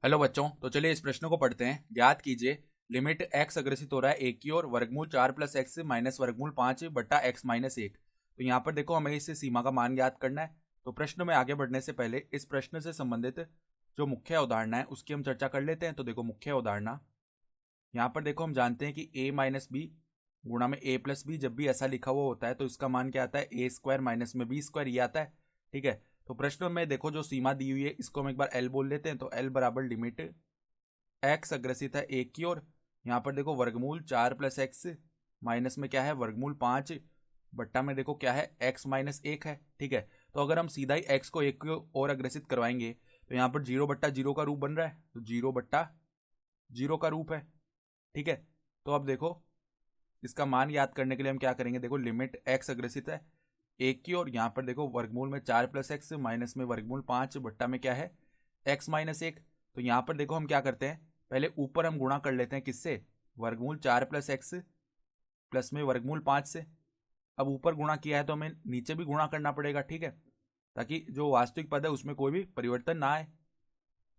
Hello बच्चों, तो चलिए इस प्रश्न को पढ़ते हैं। ज्ञात कीजिए लिमिट x अग्रसित हो रहा है एक की ओर वर्गमूल 4 प्लस एक्स माइनस वर्गमूल 5 बट्टा x माइनस 1। तो यहाँ पर देखो हमें इस सीमा का मान ज्ञात करना है। तो प्रश्न में आगे बढ़ने से पहले इस प्रश्न से संबंधित जो मुख्य अवधारणा है उसकी हम चर्चा कर लेते हैं। तो देखो मुख्य अवधारणा यहाँ पर देखो हम जानते हैं कि a माइनस बी गुणा में a प्लस बी, जब भी ऐसा लिखा हुआ होता है तो इसका मान क्या आता है, ए स्क्वायर माइनस में बी स्क्वायर, ये आता है। ठीक है, तो प्रश्न में देखो जो सीमा दी हुई है इसको हम एक बार L बोल लेते हैं। तो L बराबर लिमिट एक्स अग्रसित है एक की ओर, यहाँ पर देखो वर्गमूल 4 प्लस एक्स माइनस में क्या है वर्गमूल 5 बट्टा में देखो क्या है x माइनस 1 है। ठीक है, तो अगर हम सीधा ही x को एक की ओर अग्रसित करवाएंगे तो यहाँ पर 0/0 का रूप बन रहा है, तो 0/0 का रूप है। ठीक है, तो अब देखो इसका मान याद करने के लिए हम क्या करेंगे, देखो लिमिट x अग्रसित है एक की ओर, यहाँ पर देखो वर्गमूल में 4 प्लस एक्स माइनस में वर्गमूल 5 बट्टा में क्या है x माइनस 1। तो यहाँ पर देखो हम क्या करते हैं, पहले ऊपर हम गुणा कर लेते हैं किससे, वर्गमूल 4 प्लस एक्स प्लस में वर्गमूल 5 से। अब ऊपर गुणा किया है तो हमें नीचे भी गुणा करना पड़ेगा। ठीक है, ताकि जो वास्तविक पद है उसमें कोई भी परिवर्तन ना आए।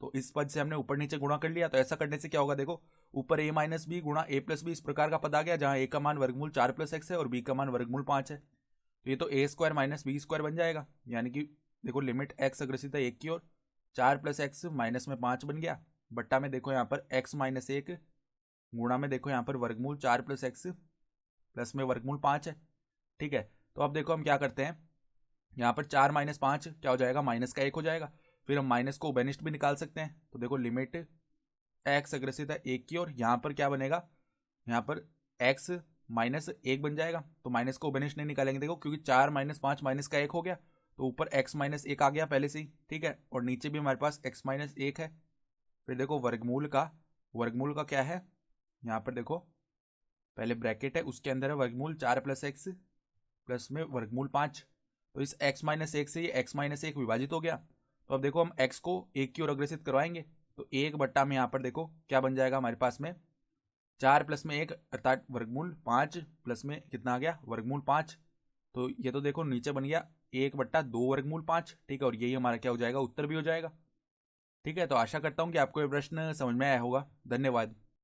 तो इस पद से हमने ऊपर नीचे गुणा कर लिया, तो ऐसा करने से क्या होगा, देखो ऊपर a माइनस बी गुणा a प्लस बी इस प्रकार का पद आ गया, जहां a का मान वर्गमूल 4 प्लस एक्स है और b का मान वर्गमूल 5 है। तो ये तो ए स्क्वायर माइनस बी स्क्वायर बन जाएगा, यानी कि देखो लिमिट एक्स अग्रसित है एक की ओर 4 प्लस एक्स माइनस में 5 बन गया, बट्टा में देखो यहाँ पर x माइनस 1 गुणा में देखो यहाँ पर वर्गमूल 4 प्लस एक्स प्लस में वर्गमूल 5 है। ठीक है, तो अब देखो हम क्या करते हैं, यहाँ पर 4 माइनस 5 क्या हो जाएगा, माइनस का 1 हो जाएगा। फिर हम माइनस को उभयनिष्ठ भी निकाल सकते हैं। तो देखो लिमिट एक्स अग्रसित है एक की ओर, यहाँ पर क्या बनेगा, यहाँ पर एक्स माइनस 1 बन जाएगा। तो माइनस को उभयनिष्ठ नहीं निकालेंगे देखो, क्योंकि 4 माइनस 5 माइनस का 1 हो गया, तो ऊपर x माइनस 1 आ गया पहले से ही। ठीक है, और नीचे भी हमारे पास x माइनस 1 है। फिर देखो वर्गमूल का क्या है, यहाँ पर देखो पहले ब्रैकेट है उसके अंदर है वर्गमूल 4 प्लस एक्स प्लस में वर्गमूल 5। तो इस x माइनस 1 से ये x माइनस 1 विभाजित हो गया। तो अब देखो हम x को एक की ओर अग्रसित करवाएंगे, तो एक बट्टा में यहाँ पर देखो क्या बन जाएगा हमारे पास में 4 प्लस में 1 अर्थात वर्गमूल 5 प्लस में कितना आ गया वर्गमूल 5। तो ये तो देखो नीचे बन गया 1/2 वर्गमूल 5। ठीक है, और यही हमारा क्या हो जाएगा, उत्तर भी हो जाएगा। ठीक है, तो आशा करता हूँ कि आपको ये प्रश्न समझ में आया होगा। धन्यवाद।